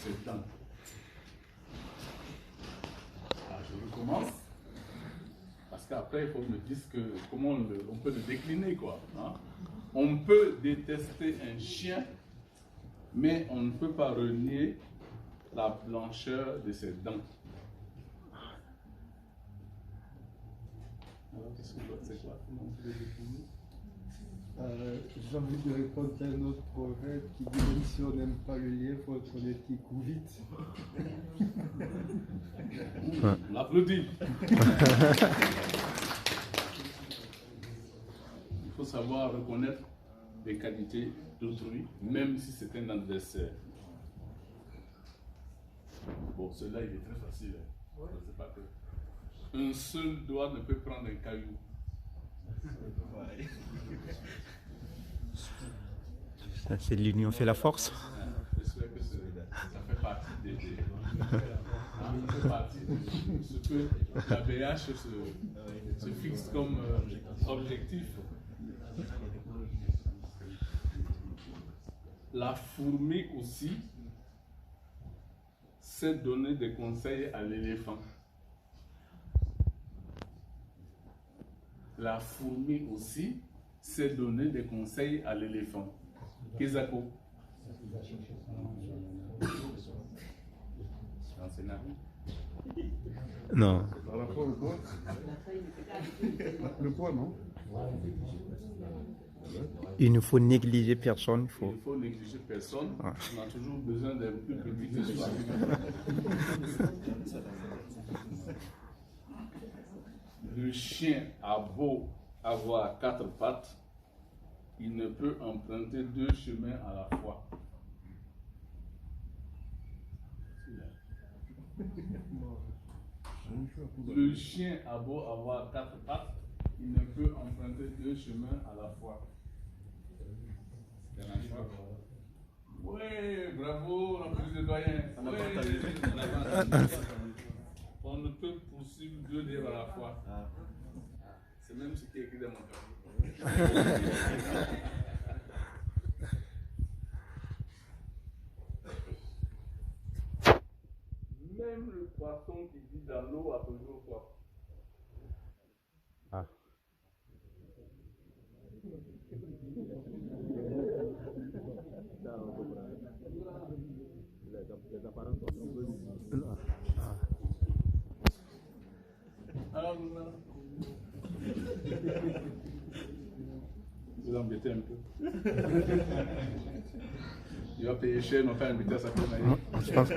ses dents. Alors, je recommence. Parce qu'après, il faut me dire comment on peut le décliner, quoi. Hein? On peut détester un chien, mais on ne peut pas renier la blancheur de ses dents. Alors, qu'est-ce que c'est quoi? Comment on peut le décliner? J'ai envie de répondre à un autre proverbe qui dit même si on n'aime pas le lien, il faut reconnaître qu'il court vite. On l'applaudit. Il faut savoir reconnaître les qualités d'autrui, même si c'est un adversaire. Bon, celui-là, il est très facile. Hein. Je ne sais pas que. Un seul doigt ne peut prendre un caillou. C'est l'union fait la force. J'espère que ça fait partie ça fait partie de ce que la BH se fixe comme objectif. La fourmi aussi sait donner des conseils à l'éléphant. La fourmi aussi sait donner des conseils à l'éléphant. Kizako. Non. Par rapport au poids. Le poids, non? Il ne faut négliger personne. Il ne faut négliger personne. Ah. On a toujours besoin d'un plus petit que soi. Le chien a beau avoir 4 pattes, il ne peut emprunter 2 chemins à la fois. Le chien a beau avoir 4 pattes, il ne peut emprunter 2 chemins à la fois. Oui, bravo, la police de doyen. On ne peut poursuivre 2 livres à la fois. C'est même ce qui est écrit dans mon tableau. Même le poisson qui vit dans l'eau a toujours soif. Ah. Alors, vous embêtez un peu. Il va payer cher, non pas inviter à sa famille. Je pense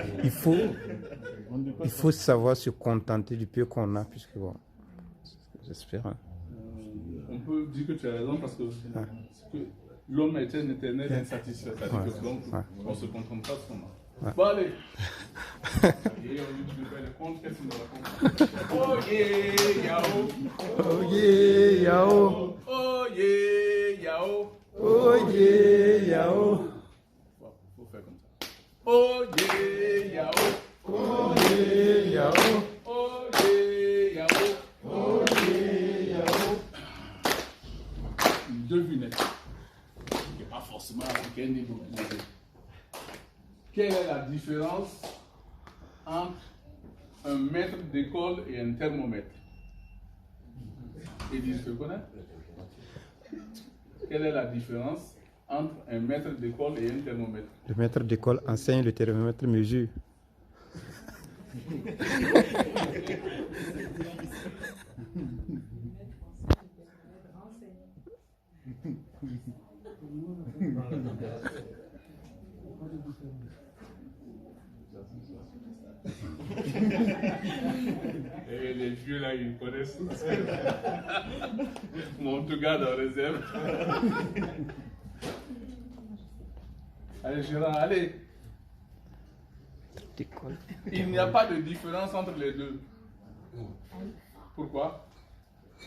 qu'il faut savoir se contenter du peu qu'on a, puisque bon, j'espère. Hein. On peut dire que tu as raison parce que, l'homme est un éternel insatisfait. C'est-à-dire que donc, on ne se contente pas de ce qu'on a. Bon, allez. Et au lieu de faire le compte, qu'est-ce qu'on raconte? Oh yeah, yao. Oh yeah, yao. Oh yeah, yao. Oh yeah, yao. Faut faire comme ça. Oh yeah, yao. Oh yeah, yao. Oh yeah, yao. Oh yeah, yao. Une devinette. Qui n'est pas forcément africaine ni burkinabé. Quelle est la différence entre un mètre d'école et un thermomètre? Edith, tu connais? Quelle est la différence entre un maître d'école et un thermomètre? Le maître d'école enseigne, le thermomètre mesure. Et les vieux là, ils connaissent. Mais on te garde en réserve. Allez, Gérard, allez. Il n'y a pas de différence entre les deux. Pourquoi?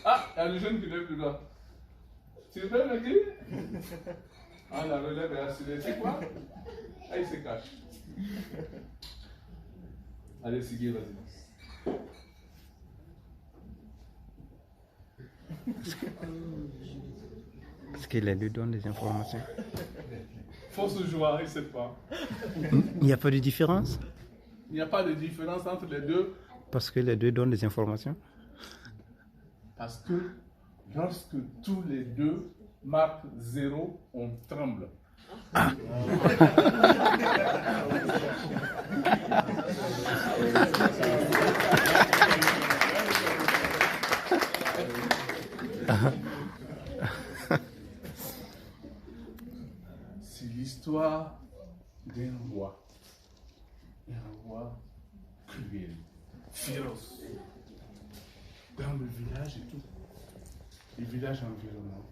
Ah, il y a le jeune qui lève le doigt. Tu veux me dire? Ah, la relève est assurée. C'est quoi? Ah, il se cache. Allez, Sigui, vas-y. Est-ce qu'il lui donne des informations? fausse joie, il ne sait pas. Il n'y a pas de différence? Il n'y a pas de différence entre les deux. Parce que les deux donnent des informations? Parce que lorsque tous les deux marquent 0, on tremble. C'est l'histoire d'un roi. Un roi cruel, féroce. Dans le village et tout. Le village environnant.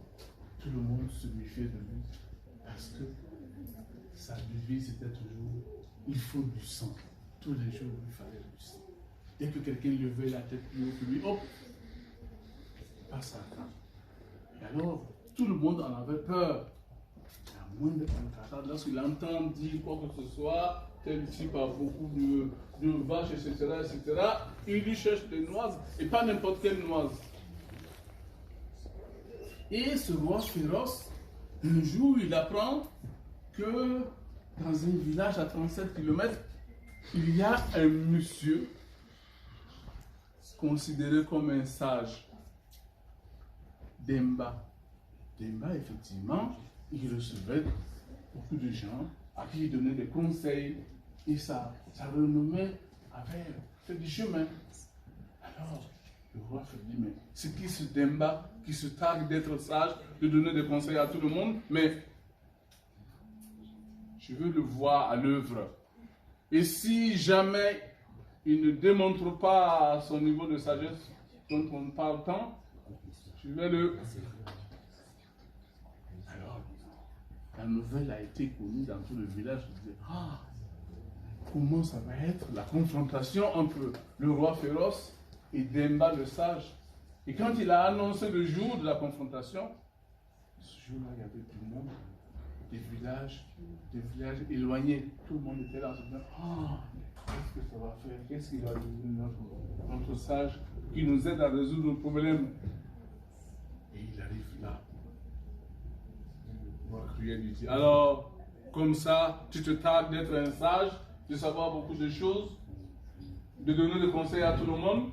Tout le monde se méfiait de lui. Parce que sa devise était toujours il faut du sang. Tous les jours, il fallait du sang. Dès que quelqu'un levait la tête plus haut que lui, hop, passe à temps. Et alors, tout le monde en avait peur. À moins de pancarte, lorsqu'il entend dire quoi que ce soit, tel ici par beaucoup de vaches, etc., il lui cherche des noises, et pas n'importe quelle noise. Et ce roi féroce, un jour, il apprend que dans un village à 37 km, il y a un monsieur considéré comme un sage, Demba. Demba, effectivement, il recevait beaucoup de gens à qui il donnait des conseils et ça renommait avait fait du chemin. Alors, le roi se dit, mais c'est qui ce Demba qui se targue d'être sage, de donner des conseils à tout le monde, mais je veux le voir à l'œuvre. Et si jamais il ne démontre pas son niveau de sagesse dont on parle tant, je vais le... Alors, la nouvelle a été connue dans tout le village. Je disais, ah, comment ça va être la confrontation entre le roi féroce et Demba le sage. Et quand il a annoncé le jour de la confrontation, ce jour-là, il y avait tout le monde, des villages éloignés. Tout le monde était là en se disant, ah, qu'est-ce que ça va faire? Qu'est-ce qu'il va devenir notre sage qui nous aide à résoudre nos problèmes? Et il arrive là. Le roi cruel lui dit, alors, comme ça, tu te targues d'être un sage, de savoir beaucoup de choses, de donner des conseils à tout le monde?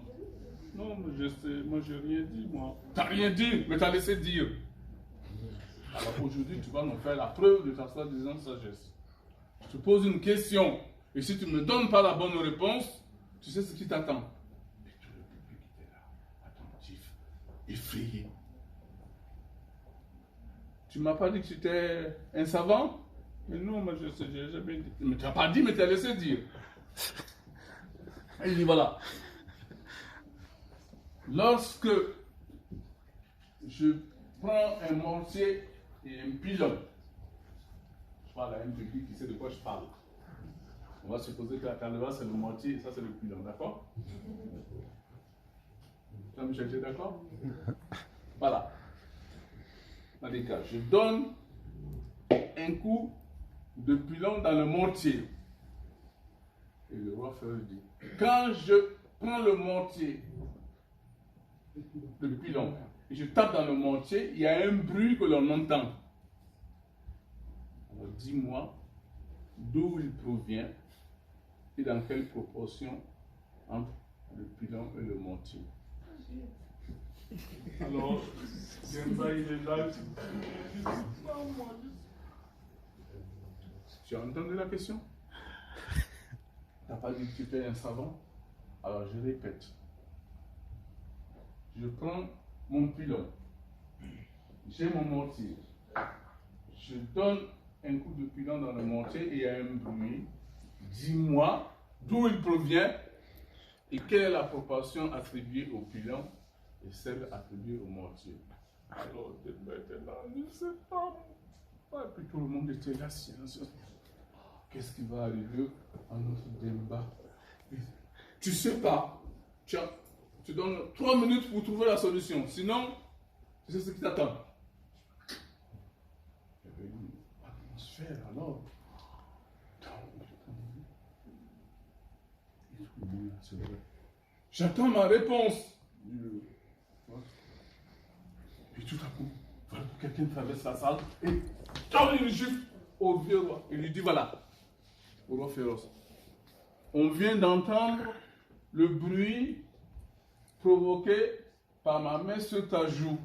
Non, mais je sais, moi je n'ai rien dit, moi. Tu n'as rien dit, mais tu as laissé dire. Alors aujourd'hui, tu vas nous faire la preuve de ta soi-disant sagesse. Je te pose une question, et si tu ne me donnes pas la bonne réponse, tu sais ce qui t'attend. Et tout le public était là, attentif, effrayé. Tu ne m'as pas dit que tu étais un savant? Mais non, mais je sais, j'ai jamais dit. Mais tu n'as pas dit, mais tu as laissé dire. Et il dit voilà. Lorsque je prends un mortier et un pilon, je parle à un public qui sait de quoi je parle. On va supposer que la caméra c'est le mortier et ça c'est le pilon, d'accord? Jean-Michel, tu es d'accord? Voilà. Dans les cas, je donne un coup de pilon dans le mortier. Et le roi Féroce dit, quand je prends le mortier, le pilon, et je tape dans le mortier, il y a un bruit que l'on entend. Alors dis-moi d'où il provient et dans quelle proportion entre le pilon et le mortier. Alors, Demba, il est là, tu as entendu la question? Tu n'as pas dit que tu étais un savant? Alors je répète. Je prends mon pilon, j'ai mon mortier, je donne un coup de pilon dans le mortier et il y a un bruit. Dis-moi d'où il provient et quelle est la proportion attribuée au pilon et celle attribuée au mortier. Alors, Demba était là, je ne sais pas. Et puis tout le monde était là, silencieux. Qu'est-ce qui va arriver à notre Demba? Tu ne sais pas. Tu donnes 3 minutes pour trouver la solution. Sinon, tu sais ce qui t'attend. Il y avait une atmosphère alors. J'attends ma réponse. Puis tout à coup, voilà que quelqu'un traverse la salle et il gifle au vieux roi. Il lui dit, voilà, au roi féroce, on vient d'entendre le bruit provoqué par ma main sur ta joue.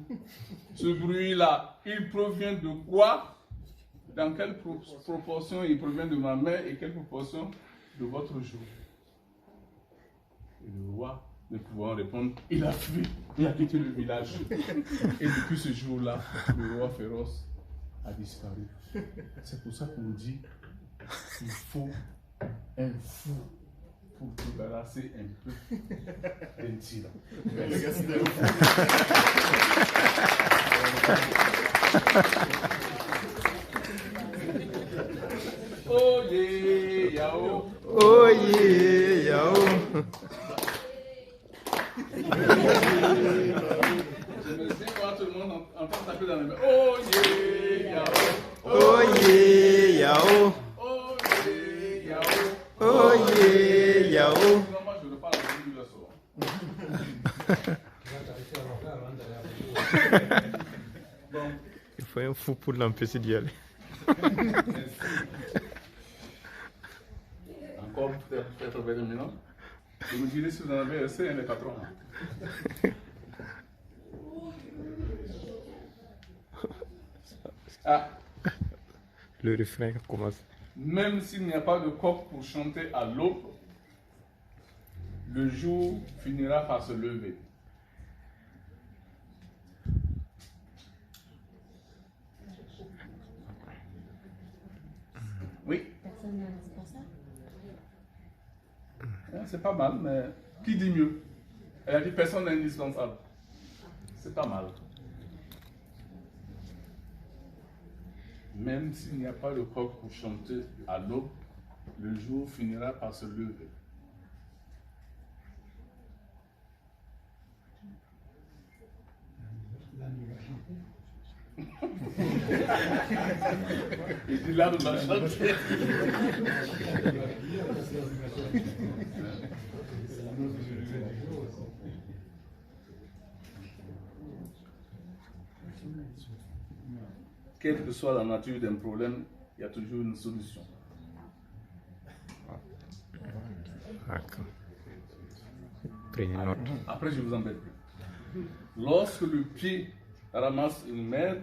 Ce bruit-là, il provient de quoi? Dans quelle proportion il provient de ma main et quelle proportion de votre joue? Et le roi, ne pouvant répondre, il a fui, il a quitté le village. Et depuis ce jour-là, le roi féroce a disparu. C'est pour ça qu'on dit qu'il faut un fou pour débarrasser un peu d'un tyran. Oh yeah, yao. Oh yeah, yao. Je me dis voir tout le monde entendre taper dans les mains. Oh yeah, yao. Oh yeah, yao. Oh yeah, yao. Oh yeah, yao. Non, moi je ne parle pas de la soirée. Bon. Il faut un fou pour l'empêcher d'y aller. Encore peut-être 20 minutes. Je me dirais si vous en avez assez, les patrons. Ah, Le refrain commence. même s'il n'y a pas de coq pour chanter à l'aube, le jour finira par se lever. Oui. Personne n'a dit pour ça. C'est pas mal, mais qui dit mieux? Elle a dit personne n'est indispensable. C'est pas mal. Même s'il n'y a pas de coq pour chanter à l'aube, le jour finira par se lever. Il dit là, nous allons chanter. Quelle que soit la nature d'un problème, il y a toujours une solution. D'accord. Prenez note. Après, je vous embête plus. Lorsque le pied ramasse une merde,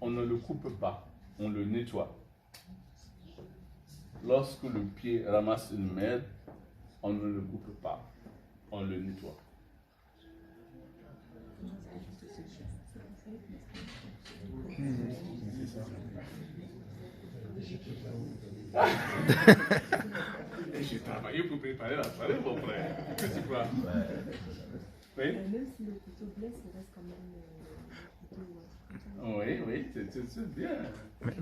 on ne le coupe pas, on le nettoie. Lorsque le pied ramasse une merde, on ne le coupe pas, on le nettoie. J'ai travaillé pour préparer la soirée, mon frère. Qu'est-ce que tu crois? Oui? Même si le couteau blesse, il reste quand même le couteau. Oui, oui, c'est bien.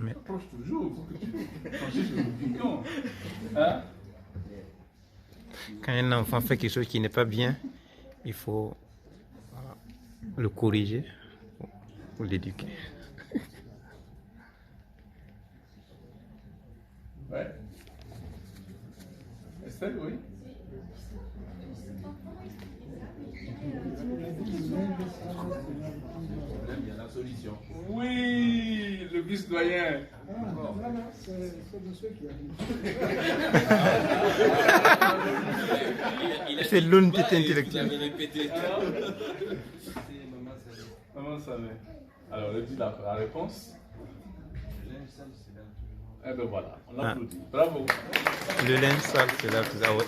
Mais- Approche toujours, il faut que tu changes le pignon. Hein? Quand un enfant fait quelque chose qui n'est pas bien, il faut le corriger ou l'éduquer. Ouais. Estelle, oui. Il y a la solution. Oui, le vice-doyen. C'est monsieur qui a dit. C'est l'honnêteté intellectuelle. Maman Samé. Alors, elle dit la réponse. Eh bien voilà, on applaudit. Bravo. Le linge sale, c'est là.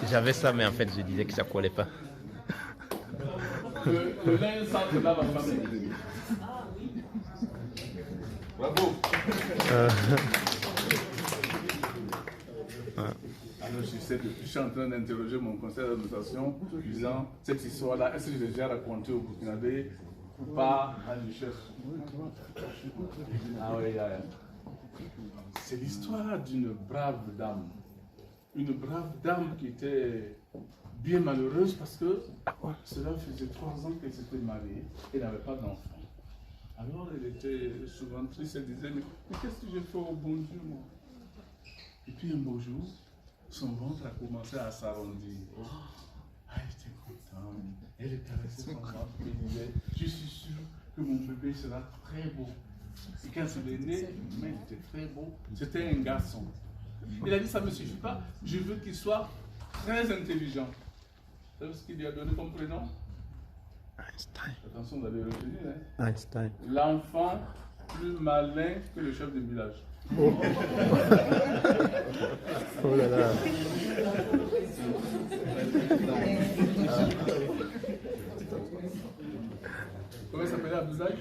J'avais ça, mais en fait, je disais que ça collait pas. Le linge sale, c'est là la famille. Bravo. Alors, je suis en train d'interroger mon conseil d'administration, disant cette histoire-là, est-ce que j'ai déjà raconté au Burkinabé ou pas? Je cherche. Ah oui, c'est l'histoire d'une brave dame. Une brave dame qui était bien malheureuse parce que cela faisait 3 ans qu'elle s'était mariée et n'avait pas d'enfant. Alors elle était souvent triste, elle disait, mais qu'est-ce que j'ai fait au bon Dieu, moi? Et puis un beau jour, son ventre a commencé à s'arrondir. Elle était contente, elle caressait son ventre et disait, je suis sûre que mon bébé sera très beau. Et quand il est né, mais il était très beau. C'était un garçon. Il a dit, ça ne me suffit pas, je veux qu'il soit très intelligent. Vous savez ce qu'il lui a donné comme prénom? Einstein. Attention, vous allez retenir. Hein? Einstein. L'enfant plus malin que le chef de village. Oh, oh là là. Comment il s'appelait Abdoulaye?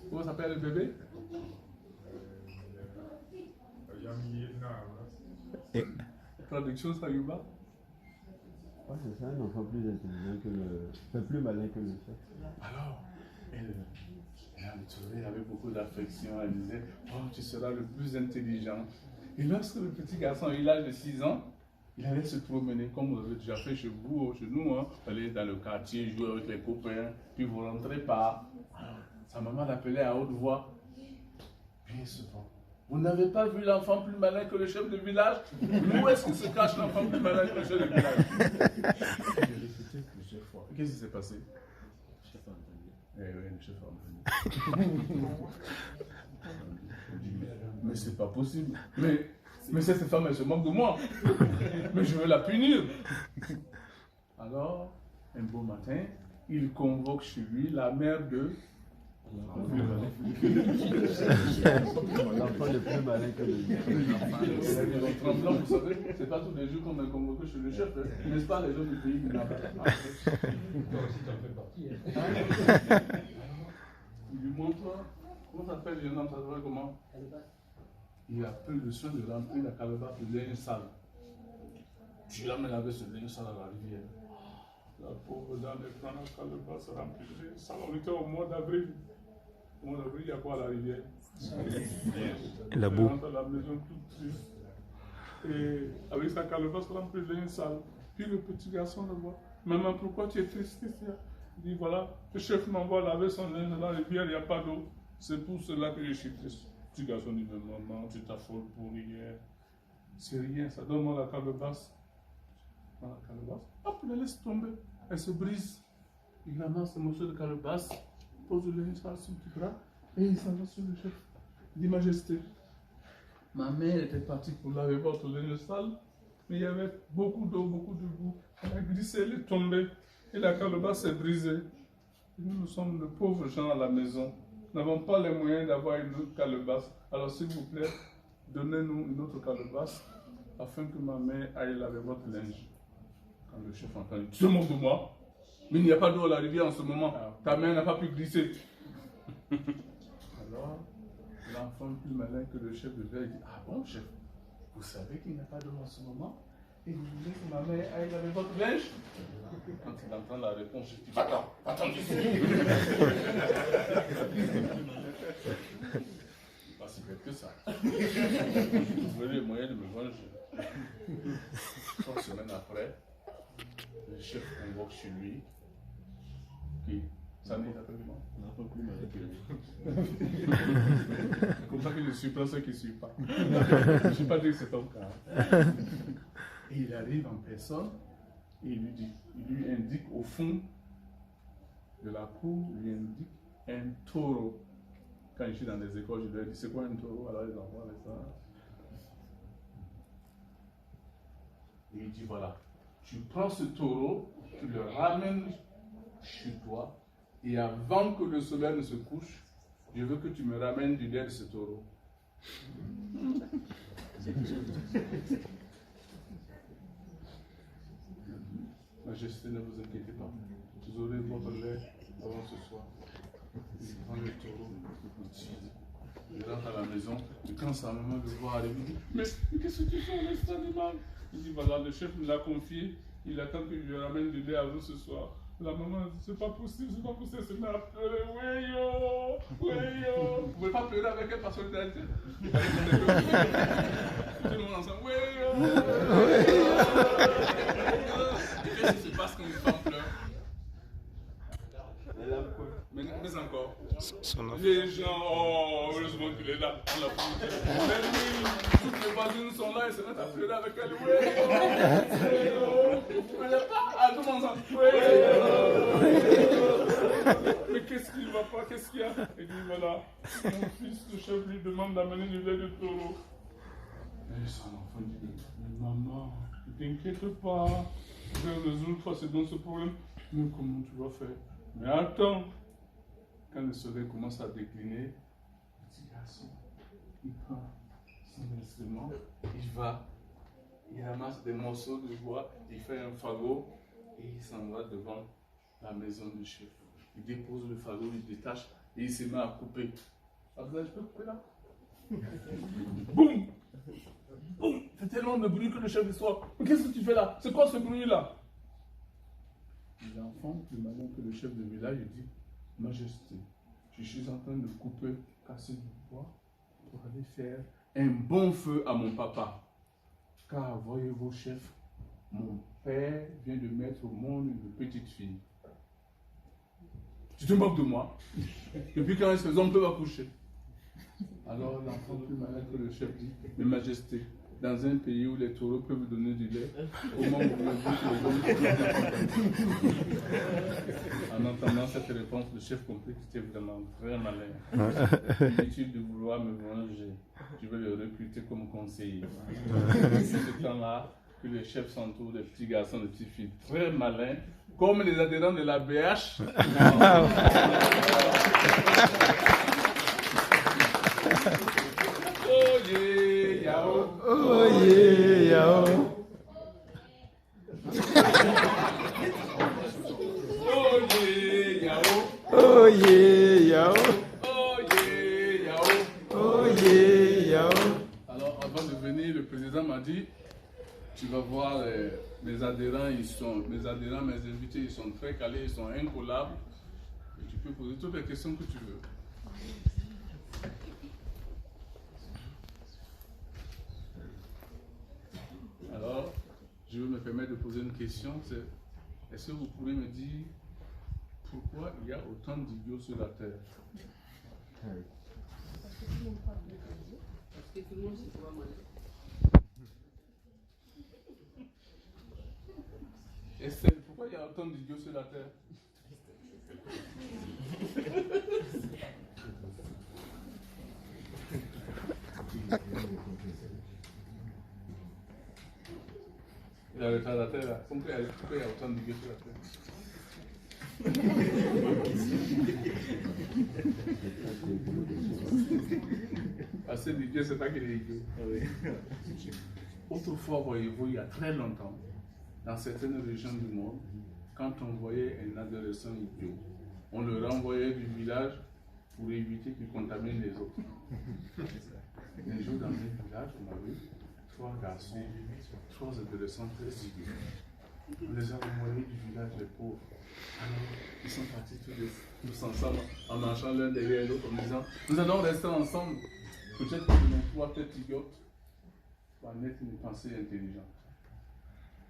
Comment s'appelle le bébé? Et- Traduction Sayuba? Ouais, c'est ça, un enfant plus intelligent que plus malin que le chef. Alors, elle le trouvait, elle avait beaucoup d'affection, elle disait, oh, tu seras le plus intelligent. Et lorsque le petit garçon a eu l'âge de 6 ans, il allait se promener, comme vous avez déjà fait chez vous, chez nous, hein. Aller dans le quartier, jouer avec les copains, puis vous rentrez pas. Alors, sa maman l'appelait à haute voix. Bien souvent. Vous n'avez pas vu l'enfant plus malin que le chef de village? Où est-ce qu'il se cache l'enfant plus malin que le chef de village? J'ai répété plusieurs fois. Qu'est-ce qui s'est passé? Eh oui, le chef a entendu. Mais c'est pas possible. Mais cette femme, elle se moque de moi. Mais je veux la punir. Alors, un beau matin, il convoque chez lui la mère de... L'enfant le plus malin que le chef. Tremblant, vous savez, c'est pas tous les jours qu'on est convoqué chez le chef. Hein. N'est-ce pas, les gens du pays du Nord? Toi aussi, t'en fais partie. Il lui montre, comment ça s'appelle, il y en a, ça s'appelle comment? Il a pris le soin de remplir la calebasse de linge sale. Tu l'amènes avec ce linge sale à la rivière. La pauvre dame, elle prend la calebasse remplie de linge sale. On était au mois d'avril. Au mois d'avril, il y a quoi à la rivière? La boue. Elle rentre à la maison toute triste. Et avec sa calebasse remplie de linge sale. Puis le petit garçon le voit. Maman, pourquoi tu es triste ici? Il dit, voilà, le chef m'envoie laver son linge dans la rivière, il n'y a pas d'eau. C'est pour cela que je suis triste. Le petit garçon dit, mais maman, tu t'affoles pour rien. C'est rien, ça donne-moi la calebasse. Dans la calebasse, hop, il la laisse tomber. Elle se brise. Il ramasse ce morceau de calebasse, pose le linge sur son petit bras, et il s'en va sur le chef. Il dit, Majesté, ma mère était partie pour laver votre linge sale, mais il y avait beaucoup d'eau, beaucoup de boue. Elle a glissé, elle est tombée, et la calebasse s'est brisée. Nous sommes de pauvres gens à la maison. Nous n'avons pas les moyens d'avoir une autre calebasse. Alors, s'il vous plaît, donnez-nous une autre calebasse afin que ma mère aille laver votre linge. Quand le chef entend, tu te moques de moi? Mais il n'y a pas d'eau à la rivière en ce moment. Ta mère n'a pas pu glisser. Alors, l'enfant plus malin que le chef de village dit, ah bon, chef, vous savez qu'il n'y a pas d'eau en ce moment? Et vous voulez que ma mère aille laver votre linge? Quand il entend la réponse, il dit, va-t'en, va-t'en d'ici. Pas si bête que ça. Vous voulez les moyens de me venger. 3 semaines après, le chef convoque chez lui. Qui? Samy, il s'appelle comment? L'enfant plus malin que le chef. C'est comme ça qu'il ne suit pas ceux qui ne suivent pas. Je ne suis pas dit que c'est ton cas. Et il arrive en personne et il lui indique au fond de la cour, il lui indique un taureau. Quand je suis dans des écoles, je lui ai dit, c'est quoi un taureau? Alors les enfants, ça. Et il dit, voilà, tu prends ce taureau, tu le ramènes chez toi, et avant que le soleil ne se couche, je veux que tu me ramènes du lait de ce taureau. Majesté, ne vous inquiétez pas. Vous aurez votre lait avant ce soir. Il prend le taureau, il rentre à la maison, et quand sa maman le voit arriver, il dit, mais qu'est-ce que tu fais avec cet animal? Il dit, voilà, le chef me l'a confié, il attend que je lui ramène du lait avant ce soir. La maman dit, c'est pas possible, c'est met à pleurer. Oui, yo, oui, yo. Vous pouvez pas pleurer avec elle par solidarité. Tout le monde ensemble, oui, yo. Qu'est-ce qui se passe quand une femme pleure? Mais encore. Les gens, oh, heureusement qu'il est là. On l'a fait. Mais lui, toutes les voisines sont là et se mettent à pleurer avec elle. Oui, vous ne pleurez pas? Ah, tout le monde ensemble. Oui, Mais qu'est-ce qui ne va pas? Qu'est-ce qu'il y a? Il dit voilà, mon fils, le chef lui demande d'amener du lait de taureau. Et son enfant dit mais maman, ne t'inquiète pas, je vais résoudre facilement ce problème. Mais comment tu vas faire? Mais attends, quand le soleil commence à décliner, le petit garçon, il prend son instrument, il va, il ramasse des morceaux de bois, il fait un fagot et il s'en va devant la maison du chef. Il dépose le fagot, il détache et il se met à couper. Ah, je peux couper là? Boum! Boum! C'est tellement de bruit que le chef soit. Mais qu'est-ce que tu fais là? C'est quoi ce bruit là? L'enfant, plus malin que le chef de village, il dit Majesté, je suis en train de couper, casser du bois pour aller faire un bon feu à mon papa. Car voyez-vous, chef, mon père vient de mettre au monde une petite fille. Tu te moques de moi? Depuis quand est-ce que les hommes peuvent accoucher? Alors l'enfant plus malin que le chef dit mais Majesté, dans un pays où les taureaux peuvent donner du lait, comment voulez-vous que les hommes peuvent? En entendant cette réponse, le chef comprit qu'il était vraiment très malin. Inutile de vouloir me venger, je vais le recruter comme conseiller. C'est ce temps-là que le chef s'entoure des petits garçons, des petites filles très malins, comme les adhérents de la BH. Oh yeah, yao. Oh yeah, yao. Oh yeah, yao. Oh yeah, yao. Oh yeah, yao. Oh yeah, yao. Alors, avant de venir, le président m'a dit, tu vas voir mes adhérents, mes invités, ils sont très calés, ils sont incollables. Et tu peux poser toutes les questions que tu veux. Alors, je vais me permettre de poser une question, c'est est-ce que vous pouvez me dire pourquoi il y a autant d'idiots sur la terre? Parce que tout le monde se voit mal. Estelle, pourquoi il y a autant d'idiots sur la terre? Il y a le retardataire là. Pourquoi il y a autant d'idiots sur la terre? Assez d'idiots, c'est pas qu'il est idiot. Autrefois, voyez-vous, il y a très longtemps, dans certaines régions du monde, quand on voyait un adolescent idiot, on le renvoyait du village pour éviter qu'il contamine les autres. Un jour, dans un village, on a vu 3 garçons, 3 adolescents très idiots. On les a renvoyés du village, les pauvres. Alors, ils sont partis tous ensemble, en marchant l'un derrière l'autre, en disant nous allons rester ensemble. Peut-être que nos 3 têtes idiotes vont naître une pensée intelligente.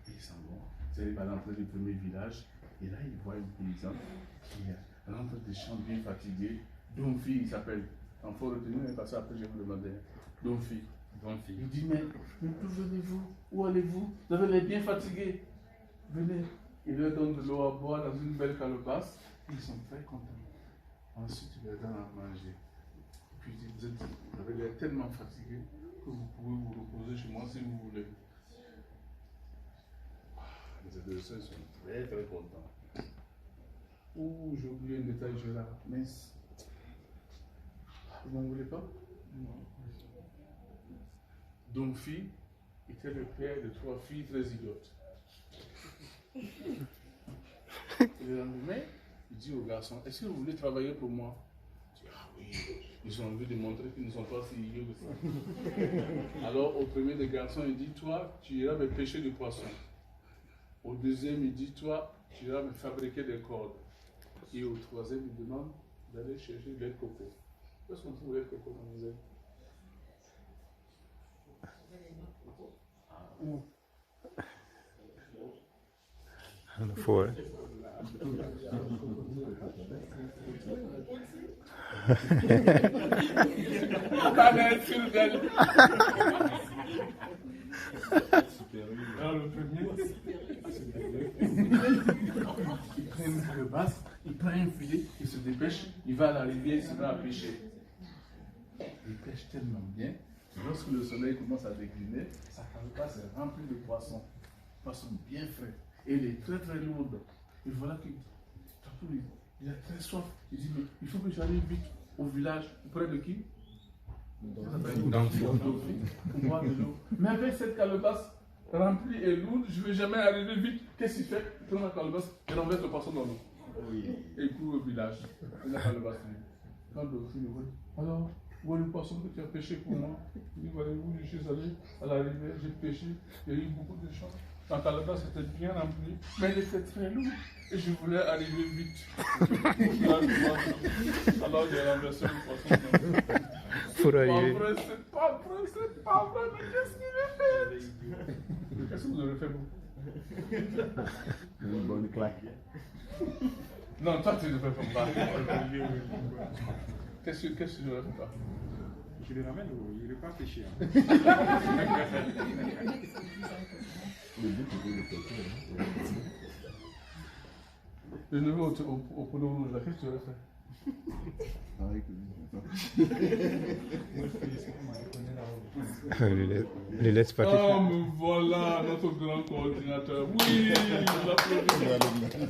Et ils s'en vont. Ils arrivent à l'entrée du premier village, et là, ils voient une paysanne qui est à l'entrée des champs bien fatiguée. Donfi, il s'appelle. Il faut retenir, parce qu'après, je vais vous demander. Donfi. Il dit mais d'où venez-vous? Où allez-vous? Vous avez l'air bien fatigué. Venez. Il leur donne de l'eau à boire dans une belle calebasse. Ils sont très contents. Ensuite, il leur donne à manger. Puis il dit, vous avez l'air tellement fatigué que vous pouvez vous reposer chez moi si vous voulez. Les adolescents sont très très contents. Ouh, j'ai oublié un détail, je là. Mince. Vous n'en voulez pas? Non. Donfi était le père de 3 filles très idiotes. Le lendemain, il dit au garçon, est-ce que vous voulez travailler pour moi? Il dit, ah oui, ils ont envie de montrer qu'ils ne sont pas si idiots que ça. Alors au premier des garçons, il dit, toi, tu iras me pêcher du poisson. Au deuxième, il dit, toi, tu iras me fabriquer des cordes. Et au troisième, il demande d'aller chercher de lait de coco. Où est-ce qu'on trouve le lait de coco dans les ailes? On the floor. Alors le premier, il prend une une calebasse, il prend un filet, il se dépêche, il va à la rivière, il se met à pêcher. Il pêche tellement bien, lorsque le soleil commence à décliner, sa calebasse est remplie de poissons. Poissons bien frais. Et il est très très lourde. Et voilà qu'il il a très soif. Il dit, mais il faut que j'arrive vite au village. Auprès de qui? Pour boire de l'eau. Mais avec cette calebasse remplie et lourde, je ne vais jamais arriver vite. Qu'est-ce qu'il fait? Il prend la calebasse et renverse le poisson dans l'eau. Et il court au village. Et la calebasse libre. Quand le fil dit, alors, où est le poisson que tu as pêché pour moi? Il dit, voyez-vous, je suis allé à la rivière, j'ai pêché, il y a eu beaucoup de choses. La calebasse était bien remplie, mais elle était très lourde. Et je voulais arriver vite. Alors j'ai renversé le poisson dans l'eau. Pour arriver. C'est pas vrai, mais qu'est-ce qu'il a fait? Qu'est-ce que vous aurez fait, vous? Une bonne claque. Non, toi, tu ne fais pas. Qu'est-ce que j'aurais fait, toi? Je le ramène, il n'est pas pêché. Le but, c'est de pêcher. Le neveu au polo rouge, là, qu'est-ce que tu aurais fait? Pareil que lui. Les laisse pas Oh, me voilà, notre grand coordinateur. Oui,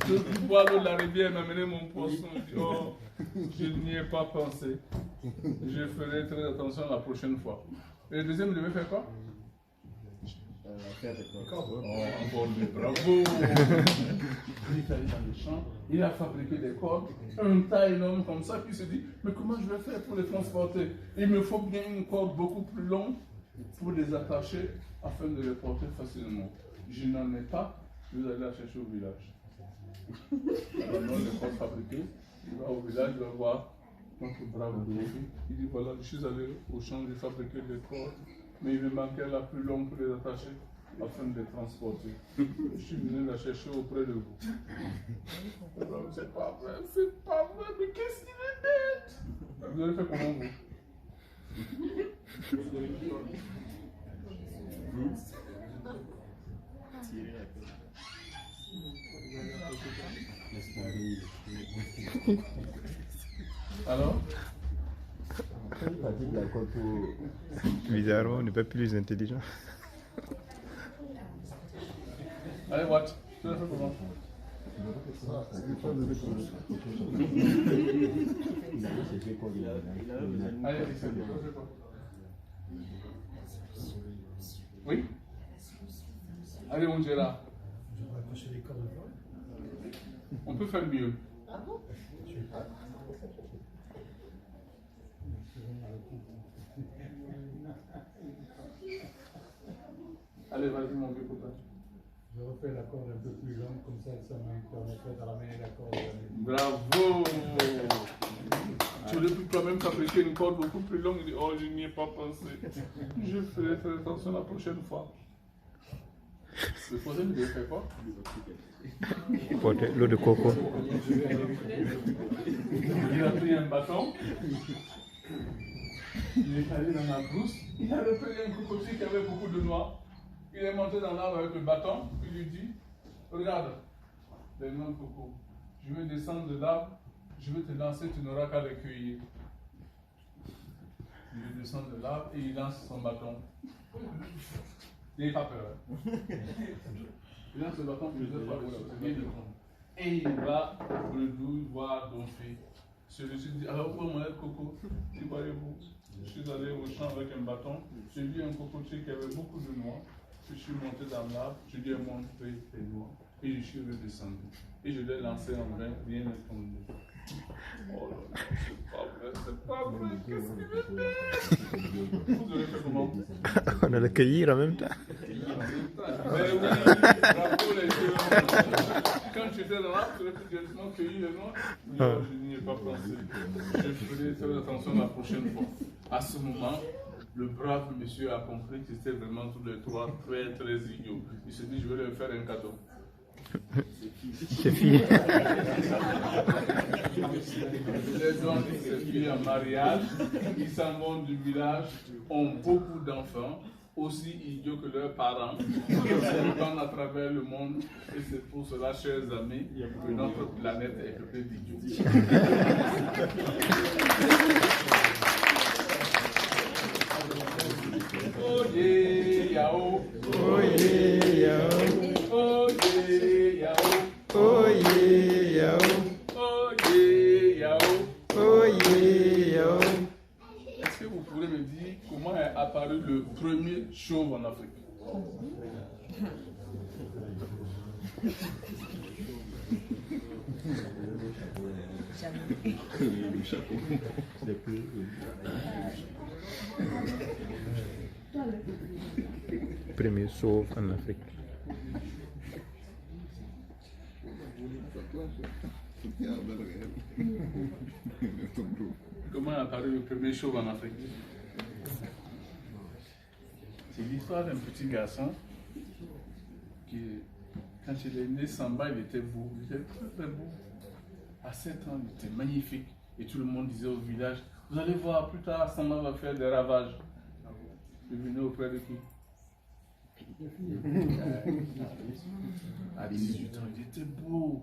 je bois l'eau de la rivière, m'a amené mon poisson. Oh, je n'y ai pas pensé. Je ferai très attention la prochaine fois. Et le deuxième, il devait faire quoi? Oh, encore lui, bravo! Il est allé dans les champs, il a fabriqué des cordes, un tas énorme comme ça, puis il se dit, mais comment je vais faire pour les transporter? Il me faut bien une corde beaucoup plus longue pour les attacher afin de les porter facilement. Je n'en ai pas, je vais aller la chercher au village. Alors, non, les cordes fabriquées, il va au village, il va voir notre brave Dorothée. Il dit, voilà, je suis allé au champ, j'ai fabriqué des cordes, mais il me manquait la plus longue pour les attacher afin de les transporter. Je suis venu la chercher auprès de vous. C'est pas vrai, mais qu'est-ce qu'il est bête! Vous avez fait comment, vous? Alors? Bizarrement, on n'est pas plus intelligent. Allez, watch. Tu l'as fait comment? Allez, c'est quoi? Oui? Allez, on dira. On peut faire mieux. Allez, vas-y, mon vieux copain. Je refais la corde un peu plus longue, comme ça me permettrait de ramener la corde. Bravo! Tu aurais pu toi-même fabriquer une corde beaucoup plus longue. Il dit, oh, je n'y ai pas pensé. Je ferai très attention la prochaine fois. Le troisième, il devait faire quoi? Porter l'eau de coco. Il a pris un bâton. Il est allé dans la brousse. Il avait pris un cocotier qui avait beaucoup de noix. Il est monté dans l'arbre avec le bâton. Il lui dit, regarde, les noix de coco. Je vais descendre de l'arbre. Je vais te lancer, tu n'auras qu'à les cueillir. Il descend de l'arbre et il lance son bâton. Il n'a pas peur. Il lance le bâton plusieurs fois, c'est bien de prendre. Et il va bredouille voir Donfé. Celui-ci dit, alors où est mon lait de coco? Qui voyez-vous? Je suis allé au champ avec un bâton. J'ai vu un cocotier qui avait beaucoup de noix. Je suis monté dans l'arbre, je lui ai montré les noix. Et je suis redescendu. Et je l'ai lancé en vain, rien n'est tombé. Oh là là, c'est pas vrai, qu'est-ce qu'il est bête! Vous avez fait comment? On a le cueillir en même temps. Mais oui, bravo les deux. Quand tu étais dans l'arbre, tu aurais pu directement cueillir les noix. Non, je n'y ai pas pensé. Je ferai très attention la prochaine fois. À ce moment, le brave monsieur a compris que c'était vraiment tous les trois très très idiots. Il s'est dit, je vais leur faire un cadeau. C'est fini. Les gens qui se filles en mariage, ils s'en vont du village, ont beaucoup d'enfants, aussi idiots que leurs parents, qui se répandent à travers le monde. Et c'est pour cela, chers amis, que notre planète est peuplée d'idiots. Oh yeah, yao. Oh yeah, yao. Oh yeah, yao. Oh yeah, yao. Oh yeah, yao. Oh yeah, yao. Est-ce que vous pourrez me dire comment est apparu le premier chauve en Afrique? Le chapeau. Premier sauve en Afrique. Comment est apparu le premier chauve en Afrique? C'est l'histoire d'un petit garçon qui, quand il est né, Samba, il était beau, il était très très beau. À 7 ans, il était magnifique. Et tout le monde disait au village, vous allez voir, plus tard, Samba va faire des ravages. Il venait auprès de qui? À 18 ans, il était beau.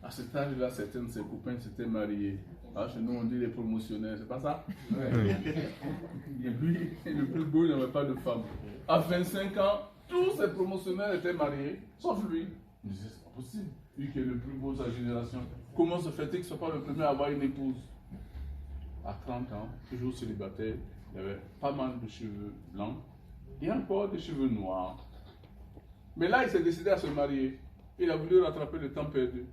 À cet âge-là, certains de ses copains s'étaient mariés. Ah, chez nous, on dit les promotionnaires, c'est pas ça? Et lui, le plus beau, il n'avait pas de femme. À 25 ans, tous ses promotionnaires étaient mariés, sauf lui. Il disait, c'est pas possible. Lui qui est le plus beau de sa génération. Comment se fait-il qu'il ne soit pas le premier à avoir une épouse? À 30 ans, toujours célibataire, il avait pas mal de cheveux blancs et encore des cheveux noirs. Mais là, il s'est décidé à se marier. Il a voulu rattraper le temps perdu.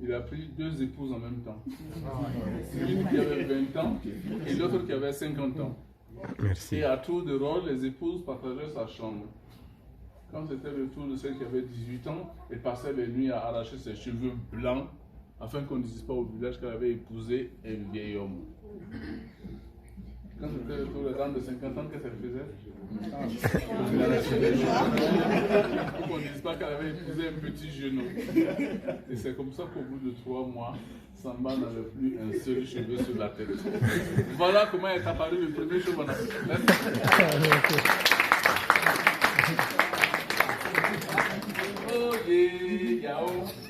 Il a pris 2 épouses en même temps. Une qui avait 20 ans et l'autre qui avait 50 ans. Merci. Et à tour de rôle, les épouses partageaient sa chambre. Quand c'était le tour de celle qui avait 18 ans, elle passait les nuits à arracher ses cheveux blancs afin qu'on ne dise pas au village qu'elle avait épousé un vieil homme. Quand c'était le tour de dame de 50 ans, qu'est-ce qu'elle faisait? Elle arrachait les cheveux pour qu'on ne dise pas qu'elle avait épousé un petit genou. Et c'est comme ça qu'au bout de 3 mois, Samba n'avait plus un seul cheveu sur la tête. Voilà comment est apparu le premier cheveu en Afrique. Oh yeah, yao.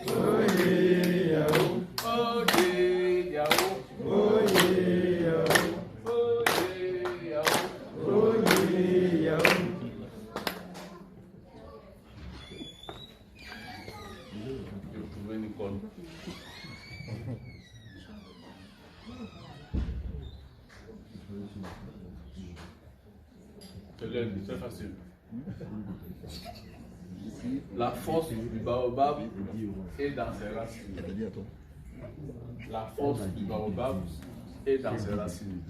Oh yeah, yao. Oh yeah, yao. Oh yeah, yao. Oh yeah, yao. Oh yeah, yao. Je vais trouver Nicole. C'est très facile. La force du baobab est dans ses racines. La force du baobab est dans ses racines.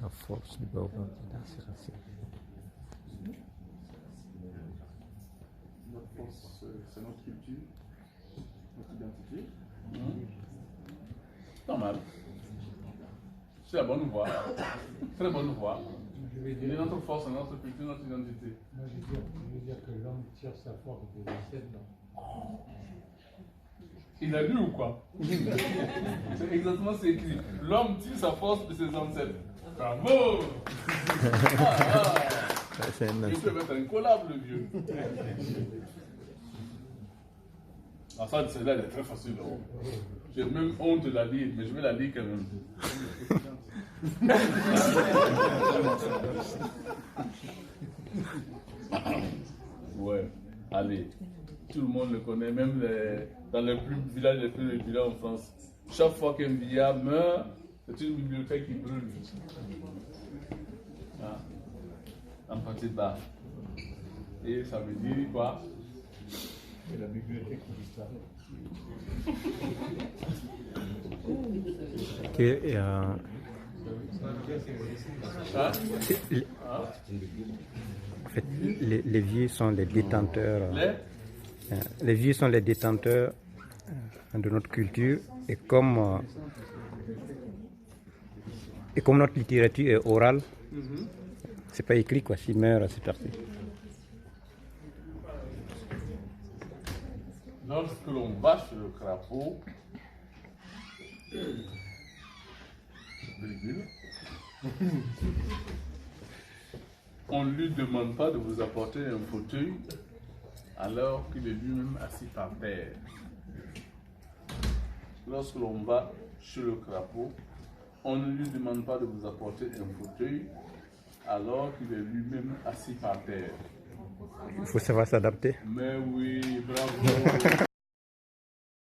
La force du baobab dans ses racines. Notre force, c'est notre culture, notre identité. Pas mal. C'est la bonne voie. Très bonne voie. Je vais Il dire, est notre force, notre culture, notre identité. moi, je veux dire que l'homme tire sa force de ses dents. Il a lu ou quoi? C'est exactement ce qui est écrit. L'homme tire sa force de ses ancêtres. Bravo! C'est un Il peut mettre un collab, le vieux. Ah, ça, celle-là, elle est très facile. Hein. J'ai même honte de la lire, mais je vais la lire quand même. Ouais, allez. Tout le monde le connaît, même dans les villages les plus reculés en France. Chaque fois qu'un vieillard meurt, c'est une bibliothèque qui brûle. Ah. En partie bas. Et ça veut dire quoi? Et la bibliothèque qui disparaît. que, Hein? en fait, les vieux sont les détenteurs. Les vieux sont les détenteurs de notre culture et comme notre littérature est orale, c'est pas écrit quoi, s'il meurt, c'est parti. Lorsque l'on bâche le crapaud, Virgule. On ne lui demande pas de vous apporter un fauteuil alors qu'il est lui-même assis par terre. Lorsque l'on va chez le crapaud, on ne lui demande pas de vous apporter un fauteuil alors qu'il est lui-même assis par terre. Il faut savoir s'adapter. Mais oui, bravo.